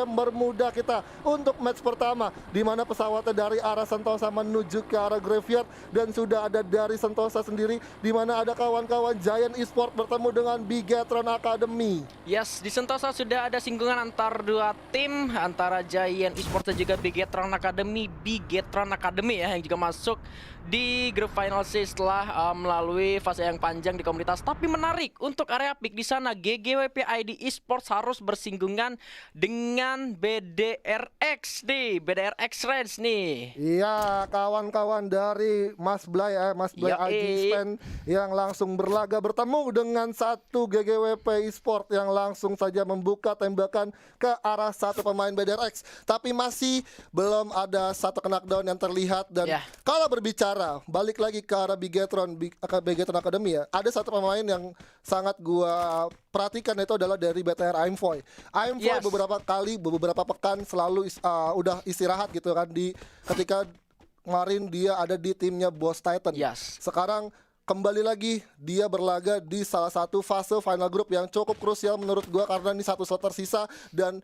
Bermuda kita untuk match pertama di mana pesawatnya dari arah Sentosa menuju ke arah Graveyard dan sudah ada dari Sentosa sendiri di mana ada kawan-kawan Giant Esports bertemu dengan Bigetron Academy. Yes, di Sentosa sudah ada singgungan antar dua tim, antara Giant Esports dan juga Bigetron Academy. Bigetron Academy ya yang juga masuk di Group Final C setelah melalui fase yang panjang di komunitas. Tapi menarik untuk area pick di sana GGWP ID Esports harus bersinggungan dengan BDRX nih, BDRX Reds nih. Iya, kawan-kawan dari Mas Blay IG Span yang langsung berlaga bertemu dengan satu GGWP Esports yang langsung saja membuka tembakan ke arah satu pemain BDRX. Tapi masih belum ada satu knockdown yang terlihat dan kalau berbicara balik lagi ke arah Bigetron Academy ya, ada satu pemain yang sangat gua perhatikan itu adalah dari BTR Aimfoy. Aimfoy beberapa pekan selalu udah istirahat gitu kan ketika kemarin dia ada di timnya Boss Titan. Sekarang kembali lagi dia berlaga di salah satu fase final group yang cukup krusial menurut gua karena ini satu slot tersisa dan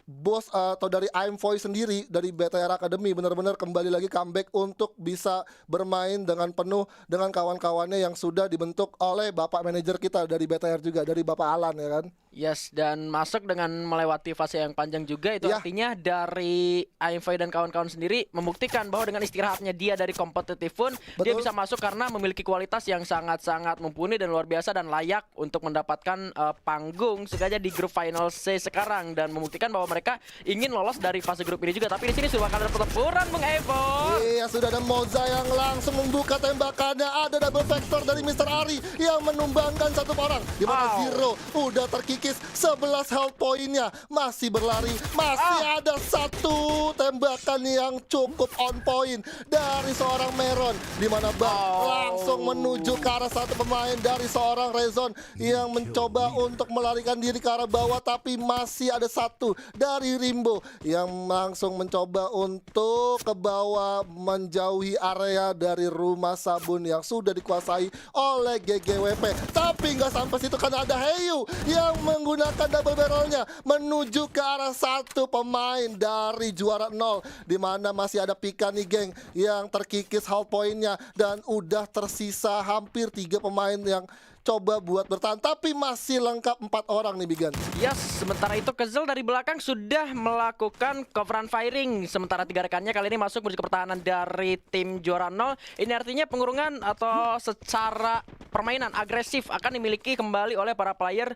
Bos atau dari Aimfoy sendiri dari BTR Academy benar-benar kembali lagi comeback untuk bisa bermain dengan penuh dengan kawan-kawannya yang sudah dibentuk oleh bapak manajer kita dari BTR juga, dari Bapak Alan ya kan. Yes, dan masuk dengan melewati fase yang panjang juga itu artinya dari Aimfoy dan kawan-kawan sendiri membuktikan bahwa dengan istirahatnya dia dari kompetitif pun dia bisa masuk karena memiliki kualitas yang sangat-sangat mumpuni dan luar biasa dan layak untuk mendapatkan panggung sengaja di grup final C sekarang dan membuktikan bahwa mereka ingin lolos dari fase grup ini juga. Tapi di sini sudah akan ada pertempuran Bung Evo. Iya, sudah ada Moza yang langsung membuka tembakannya. Ada double vector dari Mr. Ari yang menumbangkan satu orang. Di mana Zero udah terkikis 11 health point-nya. Masih berlari, masih ada satu tembakan yang cukup on point dari seorang Meron. Di mana Bang langsung menuju ke arah satu pemain dari seorang Rezon yang mencoba untuk melarikan diri ke arah bawah, tapi masih ada satu dari Rimbo yang langsung mencoba untuk ke bawah menjauhi area dari rumah sabun yang sudah dikuasai oleh GGWP. Tapi nggak sampai situ karena ada Heyu yang menggunakan double barrelnya menuju ke arah satu pemain dari juara 0 di mana masih ada Pika nih geng yang terkikis health point-nya dan udah tersisa hampir 3 pemain yang coba buat bertahan, tapi masih lengkap 4 orang nih Bigan. Yes, sementara itu Kezel dari belakang sudah melakukan coveran firing. Sementara 3 rekannya kali ini masuk menuju ke pertahanan dari tim juara 0. Ini artinya pengurungan atau secara permainan agresif akan dimiliki kembali oleh para player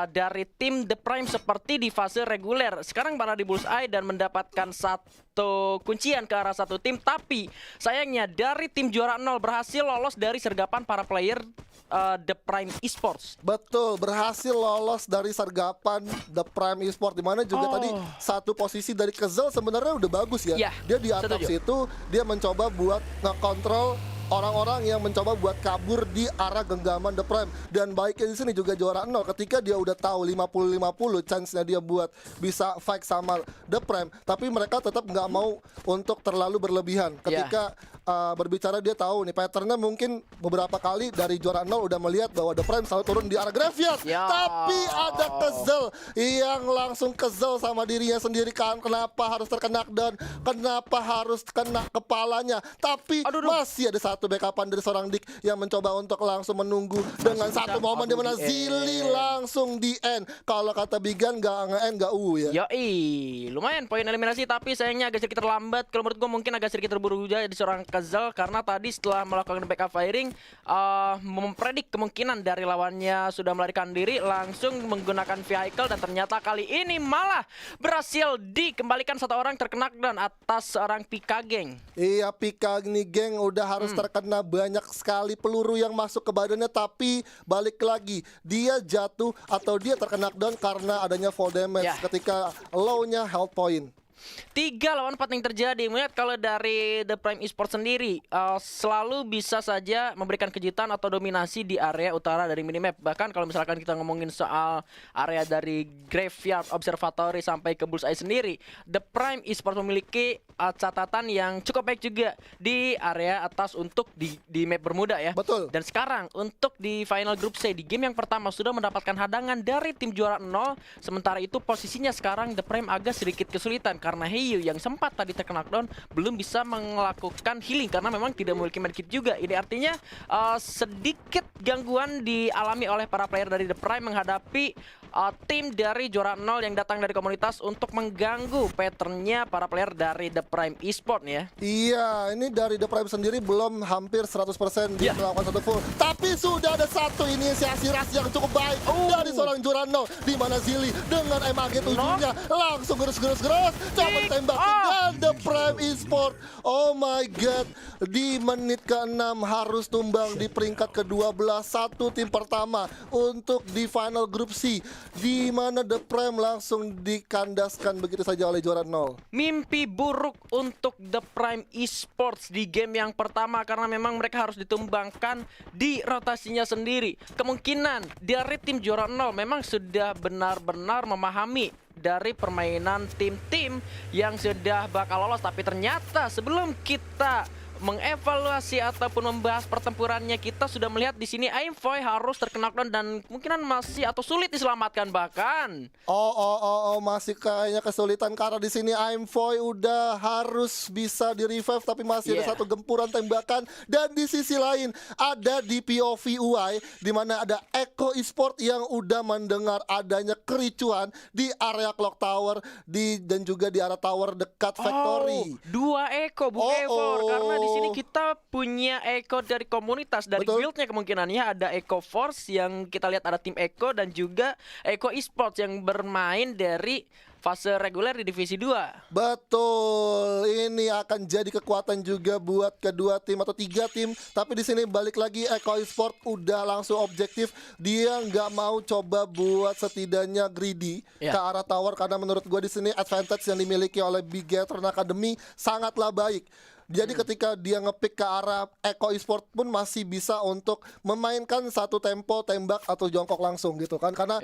dari tim The Prime seperti di fase reguler. Sekarang para di Bullseye dan mendapatkan satu kuncian ke arah satu tim. Tapi sayangnya dari tim juara 0 berhasil lolos dari sergapan para player The Prime Esports. Betul, berhasil lolos dari sergapan The Prime Esports, dimana juga tadi satu posisi dari Kezel sebenarnya udah bagus ya. Dia di atas situ, dia mencoba buat ngekontrol orang-orang yang mencoba buat kabur di arah genggaman The Prime. Dan baiknya di sini juga juara 0 ketika dia udah tahu 50-50 chance-nya dia buat bisa fight sama The Prime, tapi mereka tetap nggak mau untuk terlalu berlebihan. Ketika berbicara dia tahu nih patternnya mungkin beberapa kali dari juara 0 udah melihat bahwa The Prime selalu turun di arah Graveyard. Tapi ada Kezel yang langsung Kezel sama dirinya sendiri kan. Kenapa harus terkena down? Kenapa harus kena kepalanya? Tapi masih ada satu backupan dari seorang Dik yang mencoba untuk langsung menunggu dengan satu momen di mana Zili langsung di end. Kalau kata Bigan nggak nge-end nggak ya. Yoi, lumayan poin eliminasi tapi sayangnya agak sedikit terlambat. Kalau menurut gue mungkin agak sedikit terburu-buru aja di seorang Kezel karena tadi setelah melakukan backup firing mempredik kemungkinan dari lawannya sudah melarikan diri langsung menggunakan vehicle dan ternyata kali ini malah berhasil dikembalikan satu orang terkena dan atas seorang Pika geng. Iya, Pika nih geng udah harus terkena banyak sekali peluru yang masuk ke badannya, tapi balik lagi dia jatuh atau dia terkena down karena adanya fall damage ketika low-nya health point. 3 lawan 4 yang terjadi. Melihat kalau dari The Prime Esports sendiri selalu bisa saja memberikan kejutan atau dominasi di area utara dari minimap. Bahkan kalau misalkan kita ngomongin soal area dari Graveyard Observatory sampai ke Bullseye sendiri, The Prime Esports memiliki catatan yang cukup baik juga di area atas untuk di map Bermuda ya. Betul. Dan sekarang untuk di final group C di game yang pertama sudah mendapatkan hadangan dari tim juara 0. Sementara itu posisinya sekarang The Prime agak sedikit kesulitan karena Heiyu yang sempat tadi terkena knockdown belum bisa melakukan healing karena memang tidak memiliki medkit juga. Ini artinya sedikit gangguan dialami oleh para player dari The Prime menghadapi tim dari juara 0 yang datang dari komunitas untuk mengganggu patternnya para player dari The Prime Esports ya. Iya, ini dari The Prime sendiri belum hampir 100% dia melakukan satu full. Tapi sudah ada satu inisiasi ras yang cukup baik dari seorang juara 0, di mana Zili dengan MAG 7-nya langsung gerus coba tembakin dan The Prime Esports. Oh my god, di menit ke-6 harus tumbang di peringkat ke-12, satu tim pertama untuk di final group C, di mana The Prime langsung dikandaskan begitu saja oleh juara 0. Mimpi buruk untuk The Prime Esports di game yang pertama karena memang mereka harus ditumbangkan di rotasinya sendiri. Kemungkinan dari tim juara 0 memang sudah benar-benar memahami dari permainan tim-tim yang sudah bakal lolos, tapi ternyata sebelum kita mengevaluasi ataupun membahas pertempurannya, kita sudah melihat di sini Aimfoy harus terkena knockdown dan kemungkinan masih atau sulit diselamatkan bahkan. Masih kayaknya kesulitan karena di sini Aimfoy udah harus bisa di revive tapi masih ada satu gempuran tembakan, dan di sisi lain ada di POV UI di mana ada Echo Esports yang udah mendengar adanya kericuan di area Clock Tower dan juga di area tower dekat Factory. Dua Echo Bung Evor, karena di sini kita punya Echo dari komunitas, dari guildnya kemungkinannya ada Echo Force yang kita lihat ada tim Echo dan juga Echo Esports yang bermain dari fase reguler di divisi 2. Betul, ini akan jadi kekuatan juga buat kedua tim atau 3 tim. Tapi di sini balik lagi Echo Esports udah langsung objektif, dia nggak mau coba buat setidaknya greedy ke arah tower karena menurut gue di sini advantage yang dimiliki oleh Big Gathering Academy sangatlah baik. Jadi ketika dia ngepick ke arah Echo Esports pun masih bisa untuk memainkan satu tempo tembak atau jongkok langsung gitu kan, karena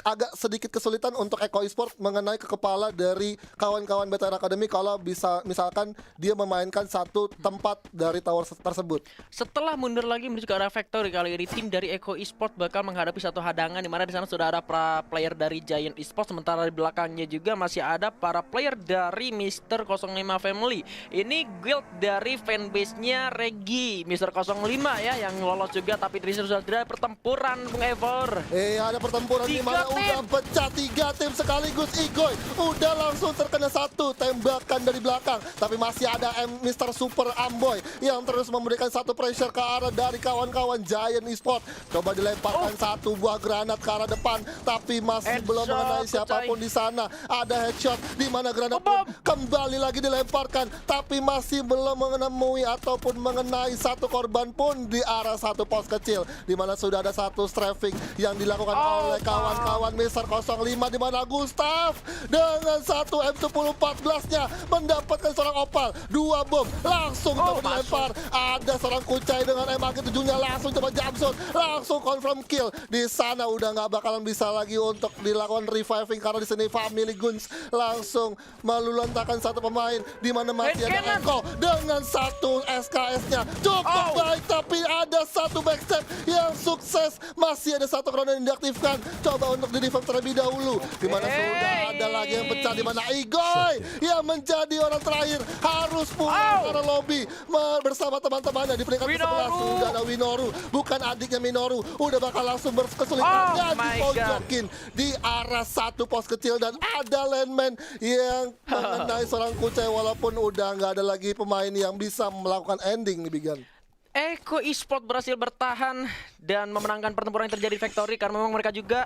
agak sedikit kesulitan untuk Echo Esports mengenai ke kepala dari kawan-kawan Veteran Academy kalau bisa misalkan dia memainkan satu tempat dari tower tersebut. Setelah mundur lagi menuju ke arah Factory, kali ini tim dari Echo Esports bakal menghadapi satu hadangan di mana di sana sudah ada para player dari Giant Esports, sementara di belakangnya juga masih ada para player dari Mr. 05 Family. Ini guild dari fanbase-nya Regi Mr. 05 ya yang lolos juga, tapi di sini sudah ada pertempuran Bung Evor. Ada pertempuran di mana udah pecah 3 tim sekaligus. Igoy udah langsung terkena satu tembakan dari belakang, tapi masih ada Mr. Super Amboy yang terus memberikan satu pressure ke arah dari kawan-kawan Giant Esports. Coba dilemparkan satu buah granat ke arah depan, tapi masih belum mengenai siapapun di sana. Ada headshot di mana granat pun kembali lagi dilemparkan, tapi masih belum menemui ataupun mengenai satu korban pun di arah satu pos kecil, di mana sudah ada satu strafing yang dilakukan oleh kawan-kawan Mr. 05, di mana Gustav dengan satu M1014-nya mendapatkan seorang opal, 2 bom langsung coba dilempar. Ada seorang kucai dengan MAG 7-nya langsung coba jumpshot, langsung confirm kill. Di sana udah nggak bakalan bisa lagi untuk dilakukan reviving karena di sini Family Guns langsung meluluntakan satu pemain, di mana masih ada Eko dengan satu SKS-nya cukup baik, tapi ada satu backstep yang sukses. Masih ada satu krono yang diaktifkan, coba untuk di revive terlebih dahulu, di mana sudah ada lagi yang pecah, di mana Igoy yang menjadi orang terakhir harus pulang ke arah lobby bersama teman-temannya. Di peringkat ke-11 sudah ada Winoru, bukan adiknya Minoru, udah bakal langsung berkesulitan dipojokin di arah satu pos kecil, dan ada landman yang mengenai seorang kucai walaupun udah nggak ada lagi pemain yang bisa melakukan ending nih Bigan. Echo Esports berhasil bertahan dan memenangkan pertempuran yang terjadi di Factory karena memang mereka juga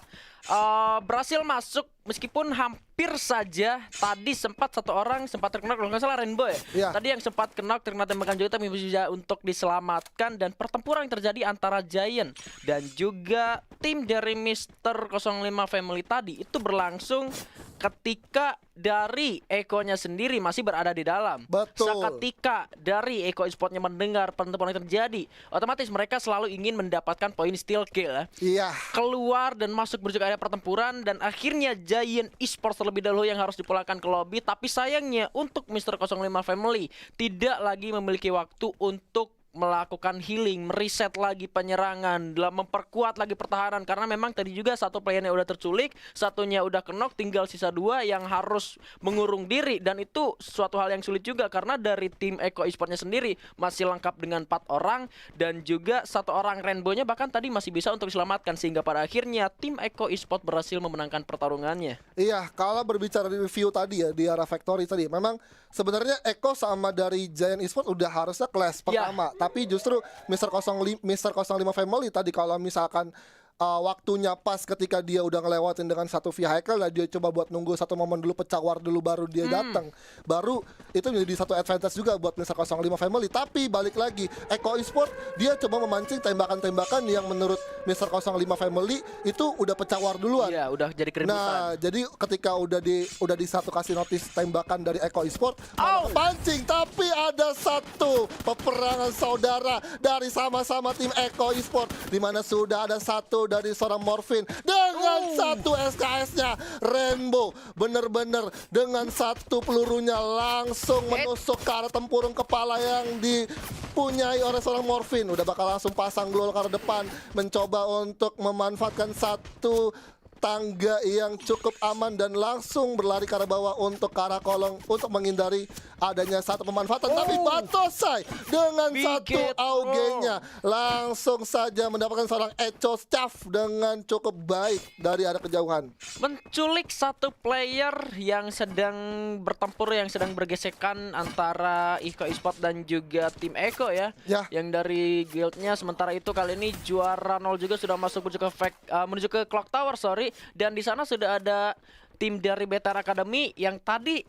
berhasil masuk meskipun hampir hampir saja tadi sempat satu orang sempat terkena, kalau nggak salah Rainbow ya. Iya. Tadi yang sempat terkena tembakan juga tapi bisa untuk diselamatkan, dan pertempuran yang terjadi antara Giant dan juga tim dari Mr. 05 Family tadi itu berlangsung ketika dari Eko-nya sendiri masih berada di dalam. Betul. Seketika dari Eko Esports-nya mendengar pertempuran yang terjadi, otomatis mereka selalu ingin mendapatkan poin steal kill ya. Iya. Keluar dan masuk menuju ke area pertempuran, dan akhirnya Giant Esports terlebih dahulu yang harus dipulangkan ke lobby. Tapi sayangnya untuk Mr. 05 Family tidak lagi memiliki waktu untuk melakukan healing, mereset lagi penyerangan, dalam memperkuat lagi pertahanan, karena memang tadi juga satu playernya udah terculik, satunya udah knock, tinggal sisa dua yang harus mengurung diri, dan itu suatu hal yang sulit juga karena dari tim Eko Esports-nya sendiri masih lengkap dengan 4 orang, dan juga satu orang Rainbow-nya bahkan tadi masih bisa untuk diselamatkan, sehingga pada akhirnya tim Eko Esports berhasil memenangkan pertarungannya. Iya, kalau berbicara di review tadi ya di arah Factory tadi, memang sebenarnya Eko sama dari Giant Esports udah harusnya kelas pertama, tapi justru Mr. 05 Family tadi kalau misalkan waktunya pas ketika dia udah ngelewatin dengan satu vehicle, dia coba buat nunggu satu momen dulu, pecah war dulu baru dia datang. Baru itu menjadi satu advantage juga buat Mr. 05 Family. Tapi balik lagi, Eko Esports dia coba memancing tembakan-tembakan yang menurut Mr. 05 Family itu udah pecah war duluan. Iya, udah jadi keributan. Nah, jadi ketika udah di satu kasih notis tembakan dari Eko Esports, pancing, tapi ada satu peperangan saudara dari sama-sama tim Eko Esports, di mana sudah ada satu dari seorang Morphin dengan satu SKS-nya. Rainbow bener-bener dengan satu pelurunya langsung menusuk ke arah tempurung kepala yang dipunyai oleh seorang Morphin. Udah bakal langsung pasang global ke arah depan, mencoba untuk memanfaatkan satu tangga yang cukup aman dan langsung berlari ke arah bawah untuk ke arah kolong untuk menghindari adanya satu pemanfaatan. Tapi Batosai dengan satu AUG-nya langsung saja mendapatkan seorang Echo Staff dengan cukup baik dari arah kejauhan. Menculik satu player yang sedang bertempur, yang sedang bergesekan antara Eko Esports dan juga tim Eko ya. Yang dari guildnya. Sementara itu kali ini juara 0 juga sudah masuk menuju ke Clock Tower, dan di sana sudah ada tim dari Better Academy yang tadi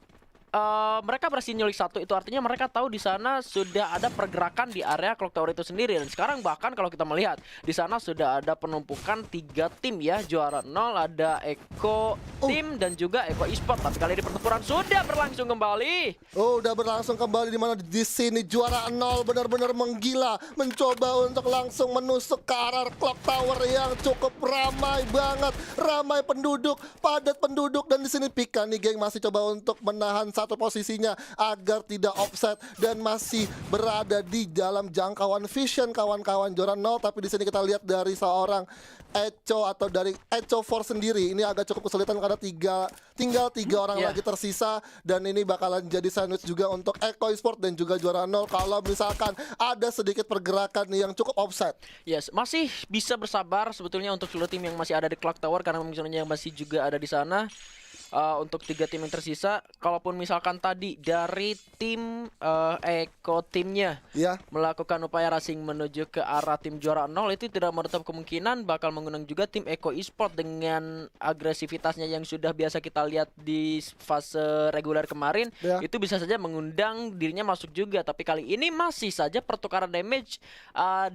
mereka berhasil nyulik satu. Itu artinya mereka tahu di sana sudah ada pergerakan di area Clock Tower itu sendiri. Dan sekarang bahkan kalau kita melihat di sana sudah ada penumpukan 3 tim ya. Juara 0 ada Eko tim dan juga Eko Esports. Tapi kali ini pertempuran sudah berlangsung kembali. Udah berlangsung kembali, di mana di sini juara 0 benar-benar menggila, mencoba untuk langsung menusuk ke arah Clock Tower yang cukup ramai banget, ramai penduduk, padat penduduk, dan di sini Pika nih geng masih coba untuk menahan satu posisinya agar tidak offset dan masih berada di dalam jangkauan vision kawan-kawan juara 0. Tapi di sini kita lihat dari seorang Echo atau dari Echo Force sendiri ini agak cukup kesulitan karena tinggal 3 orang lagi tersisa, dan ini bakalan jadi sandwich juga untuk Eko Esports dan juga juara 0 kalau misalkan ada sedikit pergerakan yang cukup offset. Yes, masih bisa bersabar sebetulnya untuk seluruh tim yang masih ada di Clock Tower, karena misalnya masih juga ada di sana. Untuk 3 tim yang tersisa, kalaupun misalkan tadi dari tim Eko timnya melakukan upaya racing menuju ke arah tim juara 0, itu tidak menutup kemungkinan bakal mengundang juga tim Eko Esports dengan agresivitasnya yang sudah biasa kita lihat di fase reguler kemarin. Itu bisa saja mengundang dirinya masuk juga. Tapi kali ini masih saja pertukaran damage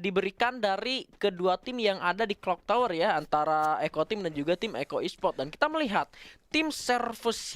diberikan dari kedua tim yang ada di Clock Tower ya, antara Eko tim dan juga tim Eko Esports. Dan kita melihat tim Servus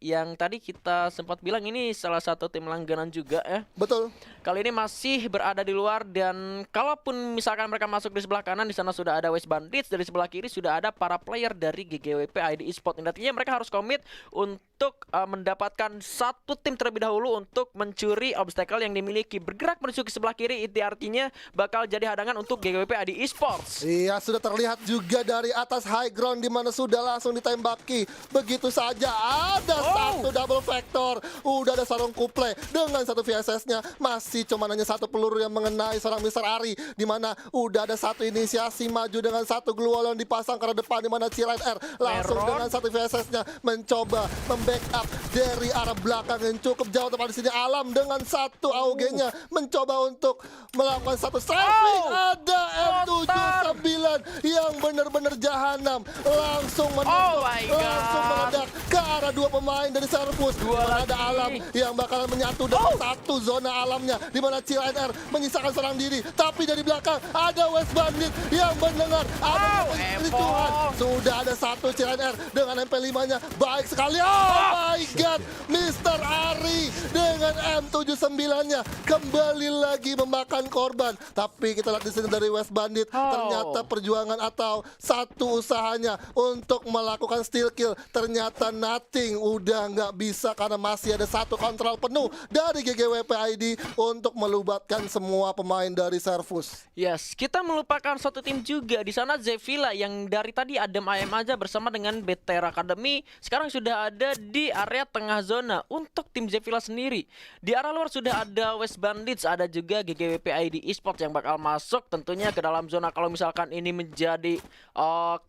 yang tadi kita sempat bilang ini salah satu tim langganan juga ya. Betul. Kali ini masih berada di luar, dan kalaupun misalkan mereka masuk di sebelah kanan, di sana sudah ada West Bandits, dari sebelah kiri sudah ada para player dari GGWP ID Esports. Artinya mereka harus komit untuk mendapatkan satu tim terlebih dahulu untuk mencuri obstacle yang dimiliki. Bergerak menuju ke sebelah kiri itu artinya bakal jadi hadangan untuk GGWP ID Esports. Iya, sudah terlihat juga dari atas high ground di mana sudah langsung ditembaki. Begitu saja ada satu satu double vector. Udah ada sarung kuple dengan satu VSS-nya. Masih cuma hanya satu peluru yang mengenai seorang Mr. Ari. Dimana udah ada satu inisiasi maju dengan satu glue wall yang dipasang ke depan. Dimana Chilean Air langsung Meron dengan satu VSS-nya mencoba membackup dari arah belakang yang cukup jauh. Tepat di sini Alam dengan satu AOG-nya mencoba untuk melakukan satu strafing. Ada M79 yang benar-benar jahanam langsung Oh my God. langsung meledak ke arah dua pemain dari Servus. Dua Dimana ada lagi. Alam yang bakalan menyatu dengan satu zona alamnya, dimana Chilean Air menyisakan seorang diri. Tapi dari belakang ada West Bandit yang mendengar ada kericuhan. Sudah ada satu Chilean Air dengan MP5-nya baik sekali. Oh my God, Mr. Ari dengan M79-nya kembali lagi memakan korban. Tapi kita lihat di sini dari West Bandit, ternyata perjuangan atau satu usahanya untuk melakukan steal kill ternyata nothing, udah nggak bisa karena masih ada satu kontrol penuh dari GGWP ID untuk melubatkan semua pemain dari Servus. Yes, kita melupakan satu tim juga. Di sana Zevila yang dari tadi adem ayem aja bersama dengan BTR Academy sekarang sudah ada di area tengah zona. Untuk tim Zevila sendiri, di arah luar sudah ada West Bandits, ada juga GGWP ID Esports yang bakal masuk tentunya ke dalam zona. Kalau misalkan ini menjadi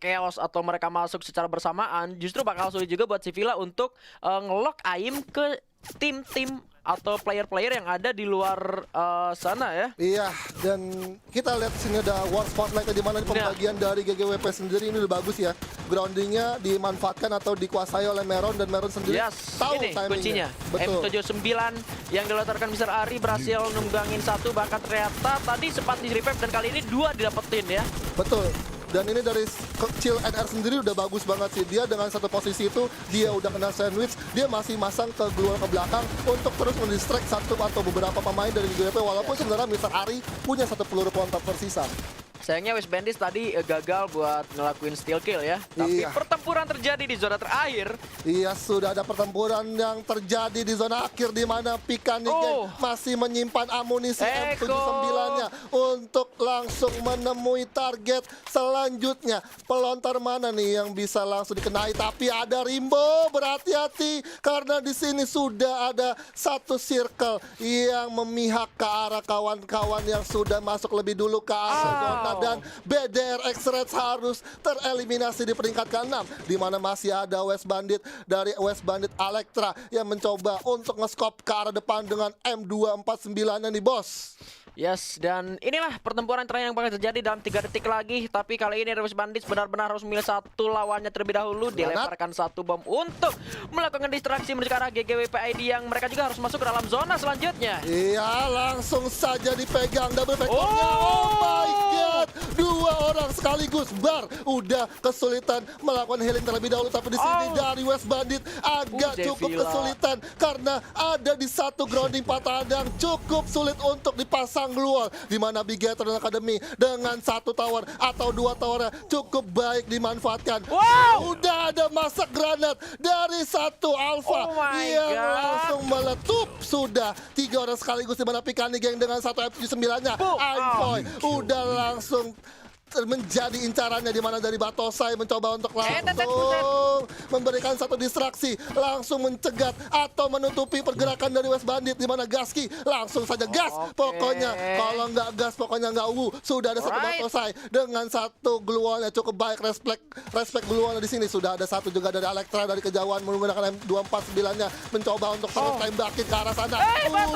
chaos atau mereka masuk secara bersamaan, justru bakal sulit juga buat Zevila untuk ngelock AIM ke tim-tim atau player-player yang ada di luar sana ya. Iya, dan kita lihat sini ada War Spotlight di mana pembagian dari GGWP sendiri ini udah bagus ya. Groundingnya dimanfaatkan atau dikuasai oleh Meron, dan Meron sendiri tahu ini kuncinya. timingnya. Betul. M79 yang dilontarkan Mr. Ari berhasil nunggangin satu, bahkan ternyata tadi sempat di revive dan kali ini dua didapetin ya. Betul. Dan ini dari Chilean Air sendiri udah bagus banget sih. Dia dengan satu posisi itu, dia udah kena sandwich, dia masih masang ke glue ke belakang untuk terus mendistract satu atau beberapa pemain dari GGWP. Walaupun sebenarnya Mr. Ari punya satu peluru pelontar tersisa. Sayangnya West Bandits tadi gagal buat ngelakuin steal kill ya. Tapi Iya. pertempuran terjadi di zona terakhir. Iya, sudah ada pertempuran yang terjadi di zona akhir di mana Picanic Gang masih menyimpan amunisi M79-nya untuk langsung menemui target selanjutnya. Pelontar mana nih yang bisa langsung dikenai? Tapi ada Rimbo, berhati-hati karena di sini sudah ada satu circle yang memihak ke arah kawan-kawan yang sudah masuk lebih dulu ke arah zona. Dan BDR X-Reds harus tereliminasi di peringkat ke-6, di mana masih ada West Bandit dari West Bandit Electra yang mencoba untuk nge-scope ke arah depan dengan M249-nya nih bos. Yes, dan inilah pertempuran terakhir yang bakal terjadi dalam 3 detik lagi. Tapi kali ini West Bandits benar-benar harus memilih satu lawannya terlebih dahulu. Dilemparkan satu bom untuk melakukan distraksi menuju ke arah GGWP ID yang mereka juga harus masuk ke dalam zona selanjutnya. Iya, langsung saja dipegang double vectornya. Oh my God, dua orang sekaligus. Bar udah kesulitan melakukan healing terlebih dahulu, tapi di sini dari West Bandit agak cukup kesulitan karena ada di satu grounding patah yang cukup sulit untuk dipasang glue wall, di mana Bigator dan Academy dengan satu tower atau dua towernya cukup baik dimanfaatkan. Udah ada masak granat dari satu Alpha yang langsung meletup. Sudah tiga orang sekaligus, di mana Picanic Gang dengan satu M79-nya. Aimpoy udah langsung menjadi incarannya, di mana dari Batosai mencoba untuk langsung memberikan satu distraksi, langsung mencegat atau menutupi pergerakan dari West Bandit, di mana Gaski langsung saja gas. Pokoknya kalau nggak gas pokoknya nggak ungu. Sudah ada satu Batosai dengan satu glue wall-nya cukup baik. Respect glue wall di sini. Sudah ada satu juga dari Electra dari kejauhan menggunakan M249-nya mencoba untuk terus tembakin ke arah sana.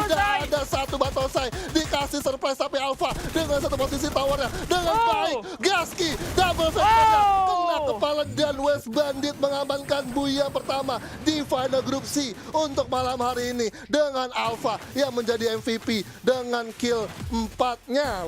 Udah ada satu Batosai dikasih surprise tapi Alpha dengan satu posisi towernya dengan baik. Gaski double vectornya kena kepala, dan West Bandit mengamankan buya pertama di final group C untuk malam hari ini dengan Alpha yang menjadi MVP dengan kill 4-nya.